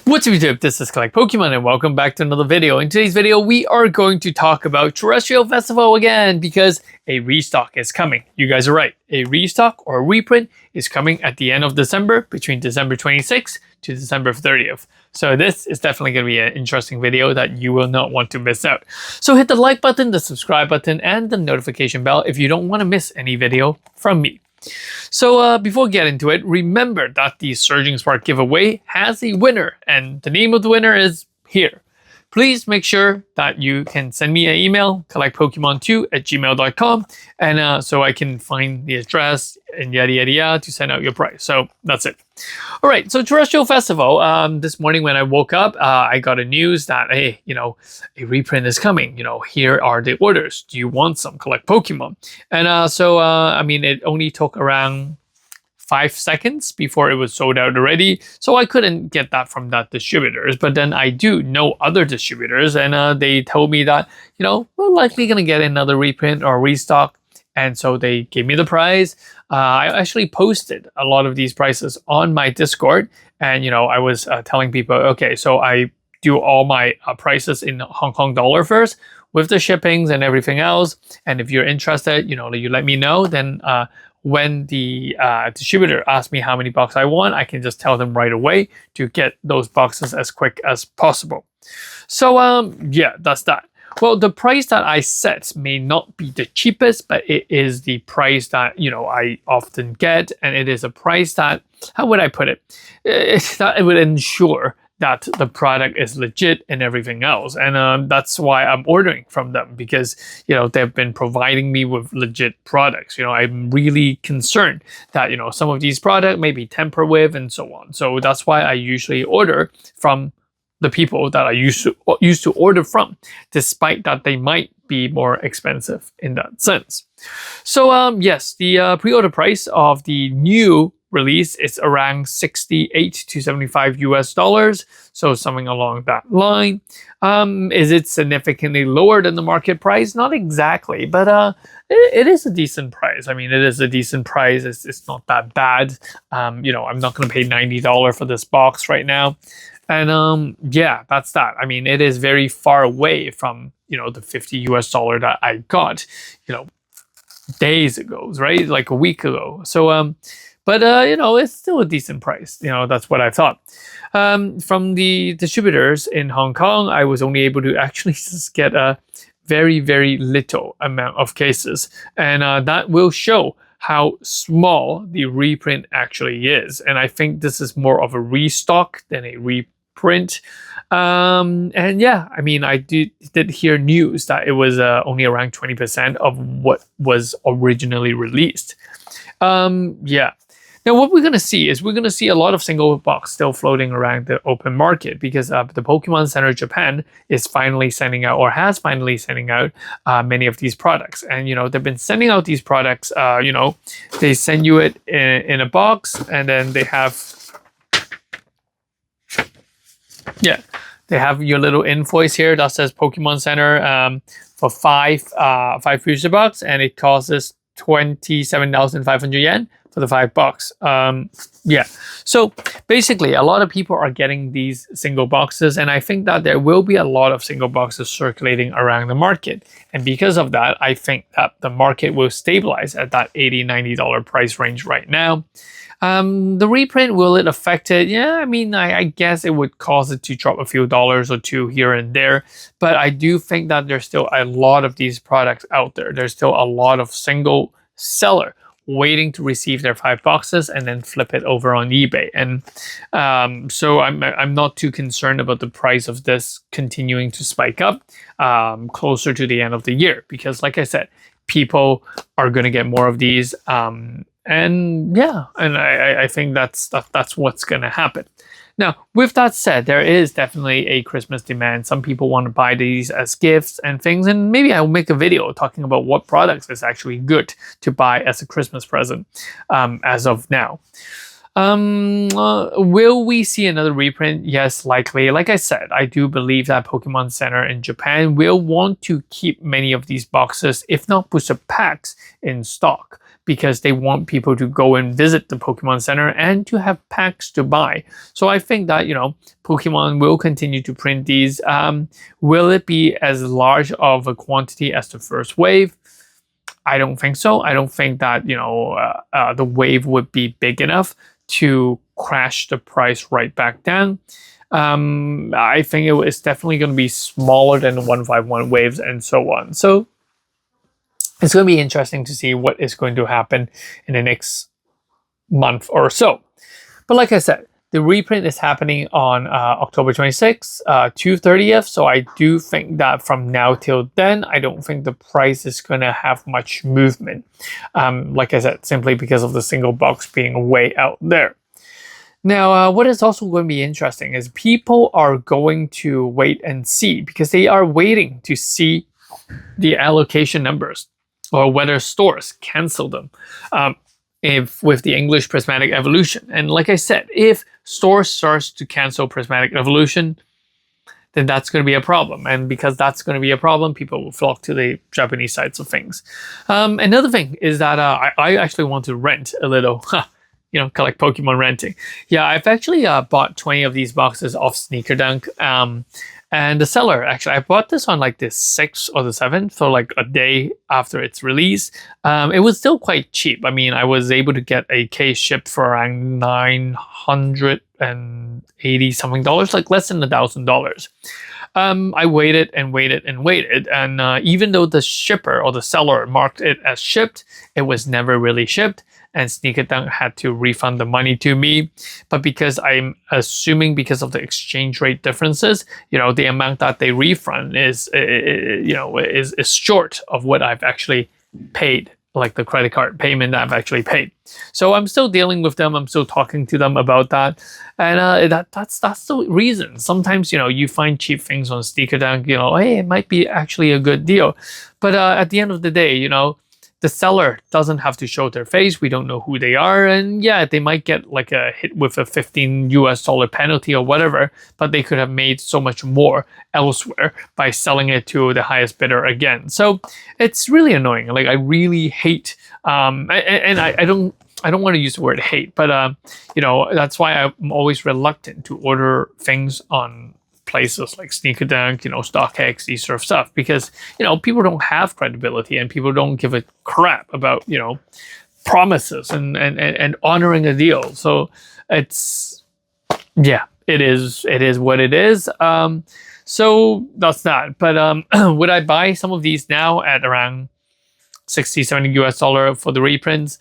What's up YouTube, this is Collect Pokemon and welcome back to another video. In today's video, we are going to talk about Terastal Festival again because a restock is coming. You guys are right, a restock or a reprint is coming at the end of December, between December 26th to December 30th. So this is definitely going to be an interesting video that you will not want to miss out. So hit the like button, the subscribe button, and the notification bell if you don't want to miss any video from me. So before we get into it, remember that the Surging Spark giveaway has a winner, and the name of the winner is here. Please make sure that you can send me an email, collectpokemon2@gmail.com, and so I can find the address and yada yada yada to send out your prize. So that's it. All right, so Terastal Festival. This morning when I woke up, I got a news that, hey, a reprint is coming. Here are the orders. Do you want some? Collect Pokemon. And I mean, it only took around 5 seconds before it was sold out already, so I couldn't get that from that distributors. But then I do know other distributors, and they told me that we're likely gonna get another reprint or restock, and so they gave me the price. I actually posted a lot of these prices on my Discord, and I was telling people, okay, so I do all my prices in Hong Kong dollar first with the shippings and everything else, and if you're interested, you let me know. Then when the distributor asks me how many boxes I want, I can just tell them right away to get those boxes as quick as possible. So yeah, that's that. Well, the price that I set may not be the cheapest, but it is the price that I often get, and it is a price that, how would I put it? That it would ensure that the product is legit and everything else, and that's why I'm ordering from them, because they've been providing me with legit products. I'm really concerned that some of these products may be tampered with and so on. So that's why I usually order from the people that I used to order from, despite that they might be more expensive in that sense. So yes, the pre-order price of the new release is around 68 to 75 US dollars, so something along that line. Is it significantly lower than the market price? Not exactly, but it is a decent price. I mean, it is a decent price. It's not that bad. I'm not going to pay $90 for this box right now, and yeah, that's that. I mean, it is very far away from the 50 US dollar that I got days ago, right? Like a week ago. So but it's still a decent price. That's what I thought. From the distributors in Hong Kong, I was only able to actually just get a very, very little amount of cases. And that will show how small the reprint actually is. And I think this is more of a restock than a reprint. And yeah, I mean, I did hear news that it was only around 20% of what was originally released. Yeah. Now, what we're going to see is we're going to see a lot of single box still floating around the open market, because the Pokemon Center Japan is finally sending out, or has finally sending out, many of these products. And, they've been sending out these products, they send you it in a box, and then they have, yeah, they have your little invoice here that says Pokemon Center for five booster box, and it costs 27,500 yen. For the $5. Yeah, so basically a lot of people are getting these single boxes, and I think that there will be a lot of single boxes circulating around the market, and because of that, I think that the market will stabilize at that $80-$90 price range right now. The reprint, will it affect it? Yeah, I mean, I guess it would cause it to drop a few dollars or two here and there, but I do think that there's still a lot of these products out there. There's still a lot of single seller waiting to receive their 5 boxes and then flip it over on eBay. And so I'm not too concerned about the price of this continuing to spike up closer to the end of the year, because like I said, people are going to get more of these. And yeah, and I think that's what's going to happen. Now, with that said, there is definitely a Christmas demand. Some people want to buy these as gifts and things, and maybe I'll make a video talking about what products is actually good to buy as a Christmas present as of now. Will we see another reprint? Yes, likely. Like I said, I do believe that Pokemon Center in Japan will want to keep many of these boxes, if not booster packs, in stock, because they want people to go and visit the Pokemon Center and to have packs to buy. So I think that, Pokemon will continue to print these. Will it be as large of a quantity as the first wave? I don't think so. I don't think that, the wave would be big enough to crash the price right back down. I think it's definitely going to be smaller than the 151 waves and so on. So it's going to be interesting to see what is going to happen in the next month or so. But like I said, the reprint is happening on October 26th to 30th. So I do think that from now till then, I don't think the price is going to have much movement. Like I said, simply because of the single box being way out there. Now, what is also going to be interesting is people are going to wait and see, because they are waiting to see the allocation numbers or whether stores cancel them if with the English Prismatic Evolution. And like I said, if stores starts to cancel Prismatic Evolution, then that's going to be a problem. And because that's going to be a problem, people will flock to the Japanese sides of things. Another thing is that I actually want to rent a little, kind of like Pokemon renting. Yeah, I've actually bought 20 of these boxes off Sneaker Dunk. And the seller, actually, I bought this on like the 6th or the 7th, so like a day after its release. It was still quite cheap. I mean, I was able to get a case shipped for around $980 something, like less than $1,000. I waited and waited and waited, and even though the shipper or the seller marked it as shipped, it was never really shipped, and Sneaker Dunk had to refund the money to me. But because I'm assuming because of the exchange rate differences, the amount that they refund is short of what I've actually paid, like the credit card payment that I've actually paid. So I'm still dealing with them. I'm still talking to them about that. And that's the reason. Sometimes, you find cheap things on Sneaker Dunk, hey, it might be actually a good deal. But at the end of the day, the seller doesn't have to show their face. We don't know who they are. And yeah, they might get like a hit with a $15 penalty or whatever, but they could have made so much more elsewhere by selling it to the highest bidder again. So it's really annoying. Like I really hate, and I don't want to use the word hate, but that's why I'm always reluctant to order things on places like Sneaker Dunk, StockX, these sort of stuff, because people don't have credibility and people don't give a crap about promises and honoring a deal. So it is what it is. So that's that. But would I buy some of these now at around $60-$70 for the reprints?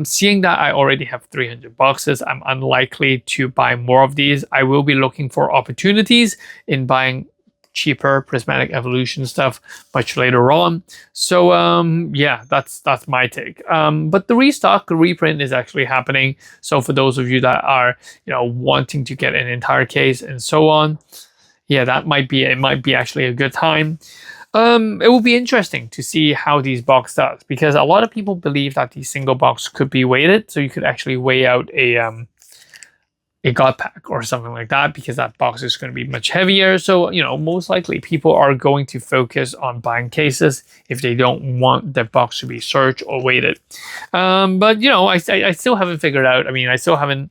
Seeing that I already have 300 boxes, I'm unlikely to buy more of these. I will be looking for opportunities in buying cheaper Prismatic Evolution stuff much later on. So yeah, that's my take. But the reprint is actually happening. So for those of you that are wanting to get an entire case and so on, yeah, it might be actually a good time. It will be interesting to see how these box does, because a lot of people believe that the single box could be weighted, so you could actually weigh out a God pack or something like that, because that box is going to be much heavier. So most likely people are going to focus on buying cases if they don't want the box to be searched or weighted. But I still haven't figured out. I mean, I still haven't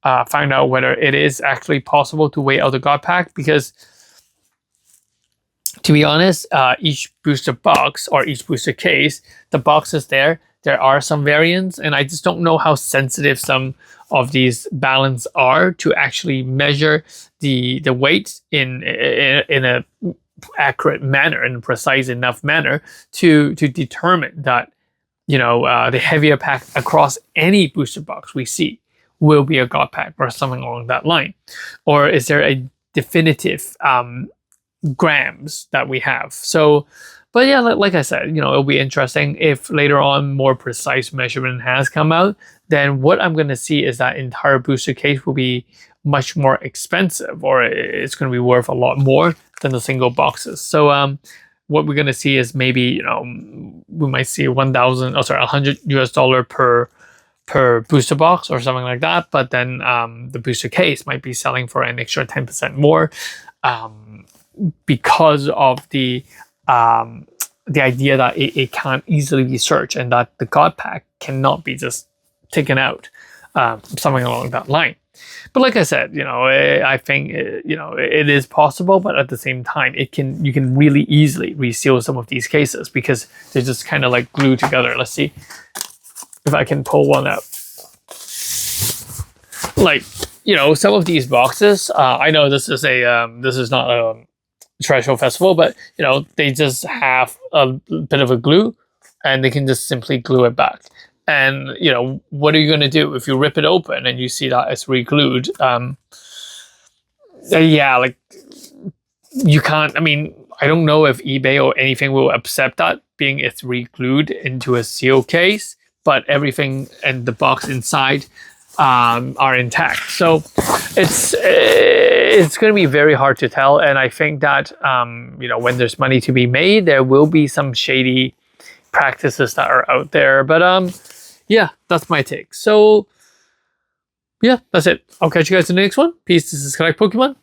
found out whether it is actually possible to weigh out the God pack, because to be honest, each booster box or each booster case, the boxes there are some variants, and I just don't know how sensitive some of these balance are to actually measure the weight in a accurate manner, in a precise enough manner to determine that the heavier pack across any booster box we see will be a God pack or something along that line, or is there a definitive grams that we have? So, but yeah, like I said, it'll be interesting if later on more precise measurement has come out. Then what I'm going to see is that entire booster case will be much more expensive, or it's going to be worth a lot more than the single boxes. So what we're going to see is maybe we might see $100 per booster box or something like that. But then the booster case might be selling for an extra 10% more. Because of the the idea that it can't easily be searched and that the God pack cannot be just taken out, something along that line. But like I said, you know, I think you know, it is possible, but at the same time, you can really easily reseal some of these cases because they're just kind of like glued together. Let's see if I can pull one out. Like, you know, some of these boxes, I know this is not a Terastal Festival, but you know, they just have a bit of a glue, and they can just simply glue it back. And, you know, what are you going to do if you rip it open and you see that it's re-glued? Yeah, like, you can't, I mean, I don't know if eBay or anything will accept that, being it's re-glued into a seal case, but everything and the box inside are intact. So it's going to be very hard to tell. And I think that, you know, when there's money to be made, there will be some shady practices that are out there. But, yeah, that's my take. So, yeah, that's it. I'll catch you guys in the next one. Peace. This is Collect Pokemon.